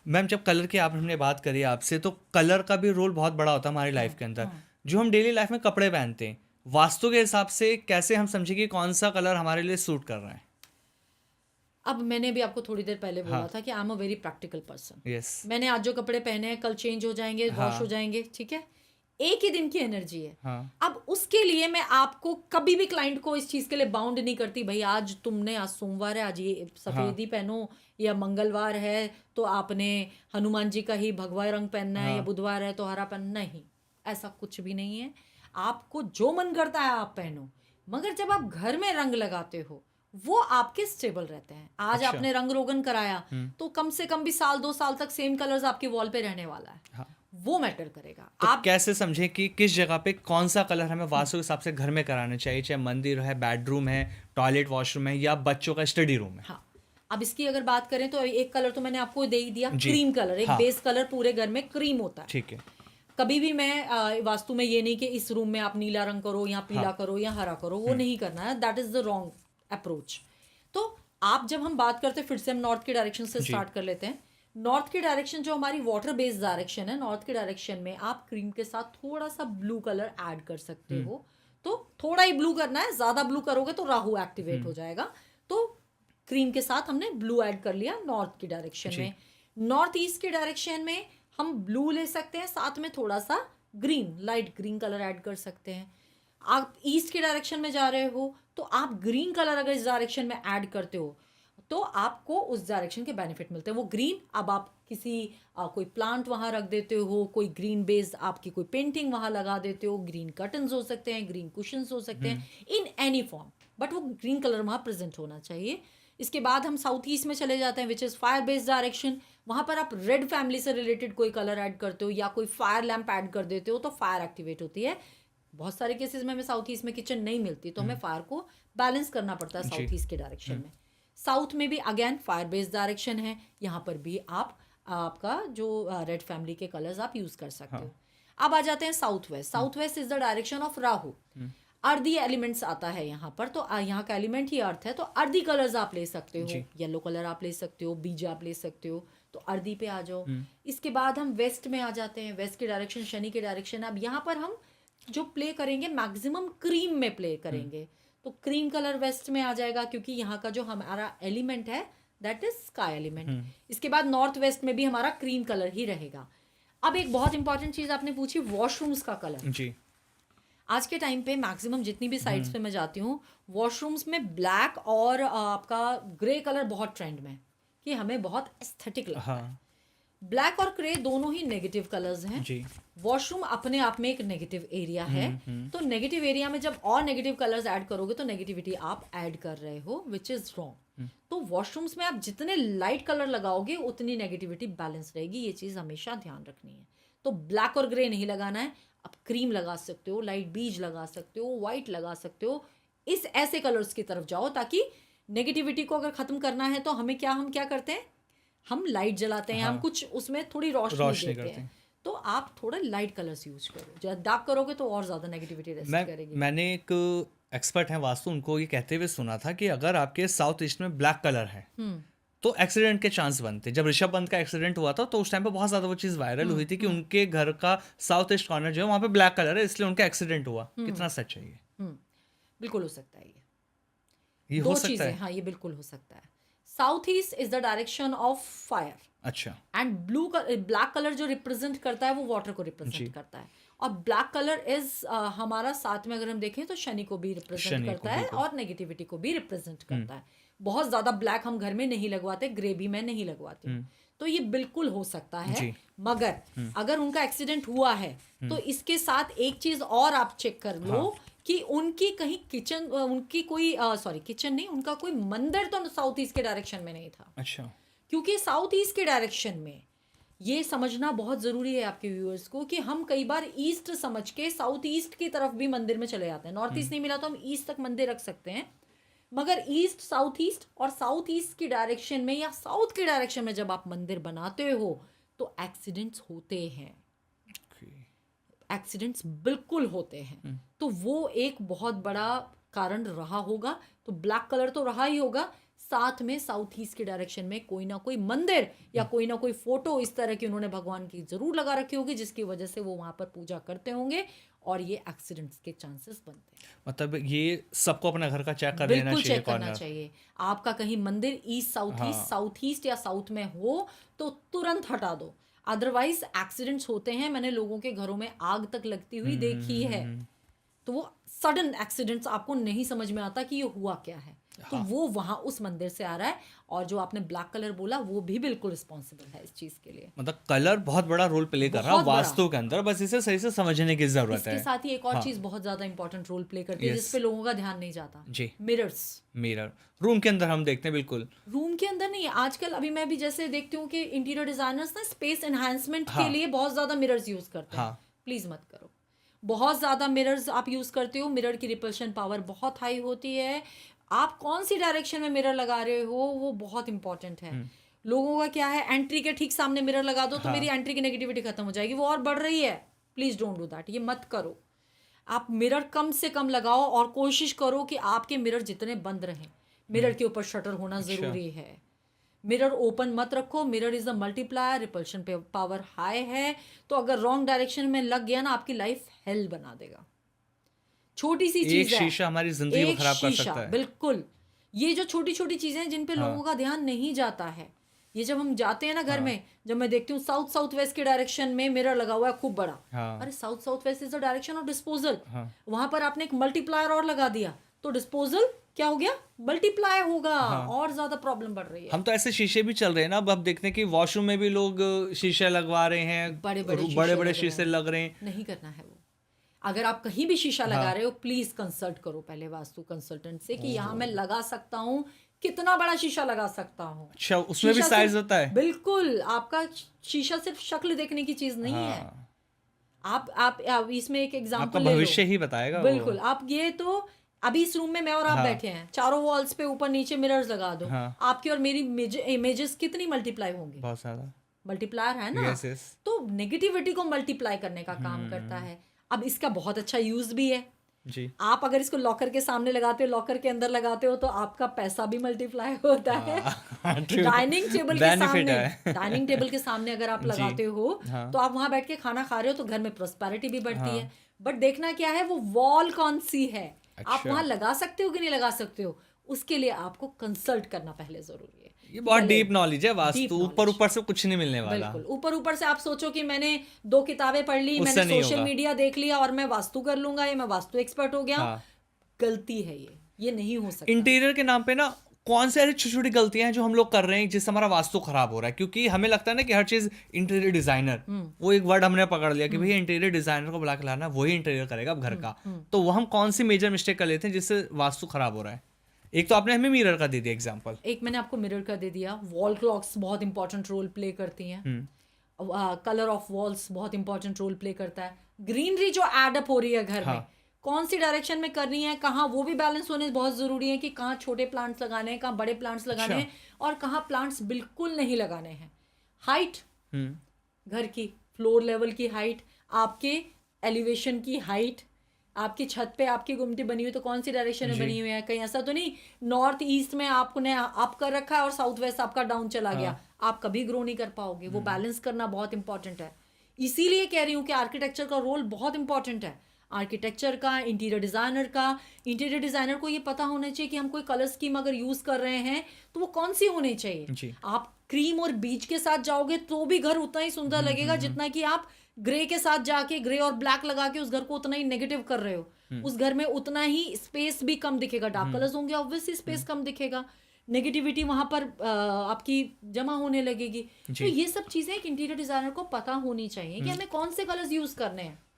Ma'am जब colour की आप हमने बात करी आपसे, तो कलर का भी रोल बहुत बड़ा होता है हमारी लाइफ के अंदर। जो हम डेली लाइफ में कपड़े पहनते हैं, वास्तु के हिसाब से कैसे हम समझे कि कौन सा कलर हमारे लिए सूट कर रहा है? अब मैंने भी आपको थोड़ी देर पहले बोला हाँ। था कि I am a very practical person. Yes. मैंने आज जो कपड़े पहने हैं कल चेंज हो जाएंगे, वॉश हो हाँ। जाएंगे, ठीक है। एक ही दिन की एनर्जी है। हाँ। अब उसके लिए मैं आपको कभी भी क्लाइंट को इस चीज़ के लिए बाउंड नहीं करती, भाई आज तुमने, आज सोमवार है, आज ये हाँ। सफ़ेद ही पहनो, या मंगलवार है तो आपने हनुमान जी का ही भगवा रंग पहनना है, या हाँ। बुधवार है तो हरा पहनना, नहीं, ऐसा कुछ भी नहीं है। आपको जो मन करता है आप पहनो, मगर जब आप घर में रंग लगाते हो वो आपके स्टेबल रहते हैं। आज अच्छा। आपने रंग रोगन कराया तो कम से कम भी साल 2 साल तक सेम कलर्स आपके वॉल पे रहने वाला है। हाँ। वो मैटर करेगा। तो आप कैसे समझें कि किस जगह पे कौन सा कलर हमें वास्तु के हिसाब से घर में कराना चाहिए, चाहे मंदिर है, बेडरूम है, टॉयलेट वॉशरूम है, या बच्चों का स्टडी रूम है? हाँ, अब इसकी अगर बात करें तो एक कलर तो मैंने आपको दे ही दिया, जी। Cream colour. एक हाँ। बेस कलर पूरे घर में क्रीम होता है। ठीक है। कभी भी मैं वास्तु में ये नहीं कि इस रूम में आप नीला रंग करो या पीला हाँ। करो या हरा करो, वो नहीं करना है। That is the wrong approach. तो आप जब हम बात करते हैं, फिर से हम नॉर्थ के डायरेक्शन से जी। स्टार्ट कर लेते हैं। नॉर्थ की डायरेक्शन जो हमारी वाटर बेस्ड डायरेक्शन है, नॉर्थ की डायरेक्शन में आप क्रीम के साथ थोड़ा सा ब्लू कलर ऐड कर सकते हो। तो थोड़ा ही ब्लू करना है, ज्यादा ब्लू करोगे तो राहु एक्टिवेट हो जाएगा। तो क्रीम के साथ हमने ब्लू ऐड कर लिया नॉर्थ की डायरेक्शन जी। में। नॉर्थ ईस्ट की डायरेक्शन में हम ब्लू ले सकते हैं, साथ में थोड़ा सा green, light green colour add कर सकते हैं। आप ईस्ट के डायरेक्शन में जा रहे हो तो आप ग्रीन कलर अगर इस डायरेक्शन में ऐड करते हो तो आपको उस डायरेक्शन के बेनिफिट मिलते हैं। वो ग्रीन, अब आप किसी कोई प्लांट वहाँ रख देते हो, कोई ग्रीन बेस्ड आपकी कोई पेंटिंग वहाँ लगा देते हो, ग्रीन कर्टन्स हो सकते हैं, ग्रीन कुशन्स हो सकते हैं, इन एनी फॉर्म, बट वो ग्रीन कलर वहाँ प्रेजेंट होना चाहिए। इसके बाद हम साउथ ईस्ट में चले जाते हैं, which is fire based direction. वहाँ पर आप रेड फैमिली से रिलेटेड कोई कलर ऐड करते हो या कोई फायर लैम्प ऐड कर देते हो तो फायर एक्टिवेट होती है। बहुत सारे केसेस में हमें साउथ ईस्ट में किचन नहीं मिलती तो हमें फायर को बैलेंस करना पड़ता है जी। साउथ ईस्ट के डायरेक्शन में। साउथ में भी अगेन फायर बेस्ड डायरेक्शन है, यहाँ पर भी आप आपका जो रेड फैमिली के कलर्स आप यूज कर सकते हो। अब आ जाते हैं south west. South west is the direction of Rahu. Earthy elements आता है यहाँ पर, तो यहाँ का एलिमेंट ही अर्थ है, तो अर्दी कलर्स आप ले सकते हो, जी। येलो कलर आप ले सकते हो, बीज आप ले सकते हो, तो अर्दी पे आ जाओ। इसके बाद हम वेस्ट में आ जाते हैं। वेस्ट की डायरेक्शन शनि की डायरेक्शन। अब यहाँ पर हम जो प्ले करेंगे मैक्सिमम क्रीम में प्ले करेंगे, तो क्रीम कलर वेस्ट में आ जाएगा क्योंकि यहाँ का जो हमारा एलिमेंट है दैट इज स्काई एलिमेंट। इसके बाद नॉर्थ वेस्ट में भी हमारा क्रीम कलर ही रहेगा। अब एक बहुत इंपॉर्टेंट चीज आपने पूछी, वॉशरूम्स का कलर। जी। आज के टाइम पे मैक्सिमम जितनी भी साइट्स पे मैं जाती हूँ, वॉशरूम्स में ब्लैक और आपका ग्रे कलर बहुत ट्रेंड में है कि हमें बहुत एस्थेटिक लगता है। हाँ। ब्लैक और ग्रे दोनों ही नेगेटिव कलर्स हैं। जी। वॉशरूम अपने आप में एक नेगेटिव एरिया है, तो नेगेटिव एरिया में जब और नेगेटिव कलर्स ऐड करोगे तो नेगेटिविटी आप ऐड कर रहे हो, विच इज रॉन्ग। तो वॉशरूम्स में आप जितने लाइट कलर लगाओगे उतनी नेगेटिविटी बैलेंस रहेगी, ये चीज़ हमेशा ध्यान रखनी है। तो ब्लैक और ग्रे नहीं लगाना है, आप क्रीम लगा सकते हो, लाइट बीज लगा सकते हो, वाइट लगा सकते हो। इस ऐसे कलर्स की तरफ जाओ ताकि नेगेटिविटी को अगर ख़त्म करना है तो हम क्या करते हैं, हम लाइट जलाते हैं, हम कुछ उसमें थोड़ी रोशनी देते हैं। तो आप थोड़ा लाइट कलर्स यूज करो, जब डार्क करोगे तो और ज़्यादा नेगेटिविटी रेस्ट करेगी। मैंने एक एक्सपर्ट हैं वास्तु, उनको ये कहते हुए सुना था कि अगर आपके साउथ ईस्ट में ब्लैक कलर है तो एक्सीडेंट के चांस बनते। जब ऋषभ पंत का एक्सीडेंट हुआ था तो उस टाइम पे बहुत ज़्यादा वो चीज़ वायरल हुई थी कि उनके घर का साउथ ईस्ट कॉर्नर जो है वहाँ पे ब्लैक कलर है, इसलिए उनका एक्सीडेंट हुआ। कितना सच है ये? बिल्कुल हो सकता है ये दो हो सकता चीजें, है? हाँ, ये बिल्कुल हो सकता है। South east is the direction of fire, अच्छा। एंड ब्लैक कलर जो रिप्रेजेंट करता है वो वाटर को जी। रिप्रेजेंट करता है। और ब्लैक कलर इज हमारा साथ में अगर हम देखें तो शनि को भी रिप्रेजेंट शनि को, करता है बिल्कुल। और नेगेटिविटी को भी रिप्रेजेंट करता है। बहुत ज्यादा ब्लैक हम घर में नहीं लगवाते, ग्रे भी मैं नहीं लगवाती हूँ, तो ये बिल्कुल हो सकता है। जी। मगर अगर उनका एक्सीडेंट हुआ है तो इसके साथ एक चीज और आप चेक कर लो कि उनकी कहीं किचन, उनकी कोई सॉरी किचन नहीं, उनका कोई मंदिर तो साउथ ईस्ट के डायरेक्शन में नहीं था। अच्छा। क्योंकि साउथ ईस्ट के डायरेक्शन में ये समझना बहुत ज़रूरी है आपके व्यूअर्स को कि हम कई बार ईस्ट समझ के साउथ ईस्ट की तरफ भी मंदिर में चले जाते हैं। नॉर्थ ईस्ट नहीं मिला तो हम ईस्ट तक मंदिर रख सकते हैं, मगर ईस्ट, साउथ ईस्ट और साउथ ईस्ट की डायरेक्शन में या साउथ की डायरेक्शन में जब आप मंदिर बनाते हो तो एक्सीडेंट्स होते हैं, एक्सीडेंट्स बिल्कुल होते हैं। तो वो एक बहुत बड़ा कारण रहा होगा। तो ब्लैक कलर तो रहा ही होगा, साथ में साउथ ईस्ट के डायरेक्शन में कोई ना कोई मंदिर या कोई ना कोई फोटो इस तरह की उन्होंने भगवान की जरूर लगा रखी होगी, जिसकी वजह से वो वहां पर पूजा करते होंगे और ये एक्सीडेंट्स के चांसेस बनते हैं। मतलब ये सबको अपना घर का चेक कर लेना बिल्कुल चाहिए चेक करना कॉर्नर। चाहिए। आपका कहीं मंदिर ईस्ट साउथ ईस्ट या साउथ में हो तो तुरंत हटा दो, अदरवाइज एक्सीडेंट्स होते हैं। मैंने लोगों के घरों में आग तक लगती हुई देखी है, तो वो सडन एक्सीडेंट्स आपको नहीं समझ में आता कि ये हुआ क्या है। तो वो वहां उस मंदिर से आ रहा है। और जो आपने ब्लैक कलर बोला वो भी बिल्कुल रिस्पॉन्सिबल है इस चीज के लिए। मतलब कलर बहुत बड़ा रोल प्ले कर रहा है बहुत बड़ा। वास्तु के अंदर, बस इसे सही से समझने की जरूरत इसके है। साथ ही एक और चीज बहुत ज्यादा इंपॉर्टेंट रोल प्ले करती है, Yes. जिस पे लोगों का ध्यान नहीं जाता। जी। मिरर्स। मिरर रूम के अंदर हम देखते हैं, बिल्कुल रूम के अंदर नहीं, आजकल अभी मैं भी जैसे देखती हूँ कि इंटीरियर डिजाइनर्स ना स्पेस एनहांसमेंट के लिए बहुत ज्यादा मिरर्स यूज करते हैं। प्लीज मत करो। बहुत ज्यादा मिरर्स आप यूज करते हो, मिरर की रिपल्शन पावर बहुत हाई होती है। आप कौन सी डायरेक्शन में मिरर लगा रहे हो वो बहुत इंपॉर्टेंट है। लोगों का क्या है, एंट्री के ठीक सामने मिरर लगा दो तो मेरी एंट्री की नेगेटिविटी खत्म हो जाएगी, वो और बढ़ रही है। प्लीज डोंट डू दैट, ये मत करो। आप मिरर कम से कम लगाओ और कोशिश करो कि आपके मिरर जितने बंद रहें। मिरर के ऊपर शटर होना जरूरी है। मिरर ओपन मत रखो। Mirror is a multiplier, repulsion पे पावर हाई है, तो अगर रॉन्ग डायरेक्शन में लग गया ना आपकी लाइफ हेल बना देगा। छोटी सी चीज है, एक शीशा हमारी जिंदगी को खराब कर सकता है। बिल्कुल। ये जो छोटी छोटी चीजें हैं जिन पे लोगों का ध्यान नहीं जाता है, ये जब हम जाते हैं ना घर में, जब मैं देखती हूँ साउथ वेस्ट के डायरेक्शन में मिरर लगा हुआ है खूब बड़ा, अरे south west is the direction of disposal. वहां पर आपने एक मल्टीप्लायर और लगा दिया तो डिस्पोजल क्या हो गया, मल्टीप्लाई होगा। और ज्यादा प्रॉब्लम बढ़ रही है। हम तो ऐसे शीशे भी चल रहे हैं ना, अब देखते हैं कि वॉशरूम में भी लोग शीशे लगवा रहे हैं, बड़े बड़े शीशे लग रहे हैं। नहीं करना है वो। अगर आप कहीं भी शीशा लगा रहे हो, प्लीज कंसल्ट करो पहले वास्तु कंसल्टेंट से कि यहाँ मैं लगा सकता हूँ, कितना बड़ा शीशा लगा सकता हूँ। अच्छा, उसमें भी साइज होता है? बिल्कुल। आपका शीशा सिर्फ शक्ल देखने की चीज नहीं है। आप इसमें एक एग्जांपल ले लो, भविष्य ही बताएगा। बिल्कुल। आप ये तो अभी इस रूम में मैं और आप बैठे हैं, चारों वॉल्स पे ऊपर नीचे मिरर्स लगा दो, आपकी और मेरी इमेजेस कितनी मल्टीप्लाई होंगी? बहुत ज्यादा। मल्टीप्लायर है ना। तो नेगेटिविटी को मल्टीप्लाई करने का काम करता है। अब इसका बहुत अच्छा यूज भी है जी। आप अगर इसको लॉकर के सामने लगाते हो, लॉकर के अंदर लगाते हो, तो आपका पैसा भी मल्टीप्लाई होता है। डाइनिंग टेबल के सामने अगर आप लगाते हो तो आप वहां बैठ के खाना खा रहे हो तो घर में प्रोस्पेरिटी भी बढ़ती है। बट देखना क्या है, वो वॉल कौन सी है। आप वहां लगा सकते हो कि नहीं लगा सकते हो, उसके लिए आपको कंसल्ट करना पहले जरूरी है। ये बहुत डीप नॉलेज है वास्तु, ऊपर से कुछ नहीं मिलने वाला। बिल्कुल। ऊपर से आप सोचो कि मैंने 2 किताबें पढ़ ली, मैंने सोशल मीडिया देख लिया और मैं वास्तु कर लूंगा, ये मैं वास्तु एक्सपर्ट हो गया। गलती है ये नहीं हो सकता। इंटीरियर के नाम पे ना कौन से ऐसी छोटी छोटी गलतियां हैं जो हम लोग कर रहे हैं जिससे हमारा वास्तु खराब हो रहा है? क्योंकि हमें लगता है ना कि हर चीज इंटीरियर डिजाइनर, वो एक वर्ड हमने पकड़ लिया कि भैया इंटीरियर डिजाइनर को बुला के लाना, वही इंटीरियर करेगा अब घर का। तो वो हम कौन सी मेजर मिस्टेक कर लेते हैं जिससे वास्तु खराब हो रहा है? एक तो आपने हमें मिरर का दे दिया एग्जांपल, एक मैंने आपको मिरर का दे दिया। वॉल क्लॉक्स बहुत इंपॉर्टेंट रोल प्ले करती हैं। कलर ऑफ वॉल्स बहुत इंपॉर्टेंट रोल प्ले करता है। ग्रीनरी जो एड अप हो रही है घर में, कौन सी डायरेक्शन में करनी है, कहाँ, वो भी बैलेंस होने बहुत जरूरी है कि कहाँ छोटे प्लांट्स लगाने हैं, कहाँ बड़े प्लांट्स लगाने हैं और कहाँ प्लांट्स बिल्कुल नहीं लगाने हैं। हाइट, घर की फ्लोर लेवल की हाइट, आपके एलिवेशन की हाइट, आपकी छत पे आपकी गुमटी बनी हुई तो कौन सी डायरेक्शन में बनी हुई है। कहीं ऐसा तो नहीं नॉर्थ ईस्ट में आपने अप कर रखा है और साउथ वेस्ट आपका डाउन चला गया, आप कभी ग्रो नहीं कर पाओगे। वो बैलेंस करना बहुत इंपॉर्टेंट है। इसीलिए कह रही हूँ कि आर्किटेक्चर का रोल बहुत इंपॉर्टेंट है। आर्किटेक्चर का, इंटीरियर डिजाइनर का। इंटीरियर डिजाइनर को ये पता होना चाहिए कि हम कोई कलर स्कीम अगर यूज कर रहे हैं तो वो कौन सी होनी चाहिए। आप क्रीम और बीच के साथ जाओगे तो भी घर उतना ही सुंदर लगेगा जितना कि आप ग्रे के साथ जाके, ग्रे और ब्लैक लगा के उस घर को उतना ही नेगेटिव कर रहे हो। उस घर में उतना ही स्पेस भी कम दिखेगा। डार्क कलर्स होंगे, ऑब्वियसली स्पेस कम दिखेगा, नेगेटिविटी वहां पर आपकी जमा होने लगेगी। तो ये सब चीजें एक इंटीरियर डिजाइनर को पता होनी चाहिए कि हमें कौन से कलर्स यूज करने हैं।